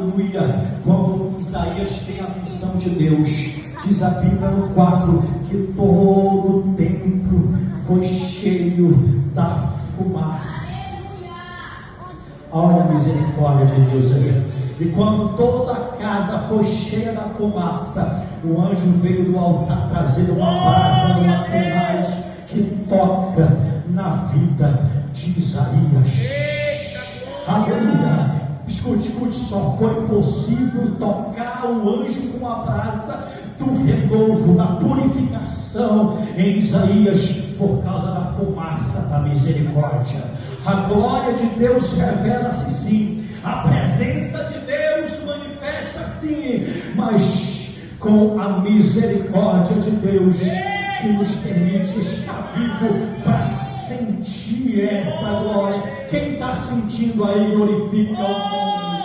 aleluia, quando Isaías tem a visão de Deus, diz a Bíblia no 4, que todo o templo foi cheio da fumaça. Olha a misericórdia de Deus aí. E quando toda a casa foi cheia da fumaça, o anjo veio do altar trazendo uma brasa de laterais que toca na vida de Isaías. Aleluia. Escute só, foi possível tocar o anjo com a brasa do renovo, da purificação em Isaías, por causa da fumaça da misericórdia. A glória de Deus revela-se sim, a presença de Deus manifesta sim, mas com a misericórdia de Deus que nos permite estar vivo para sentir essa glória. Quem está sentindo aí, glorifica o nome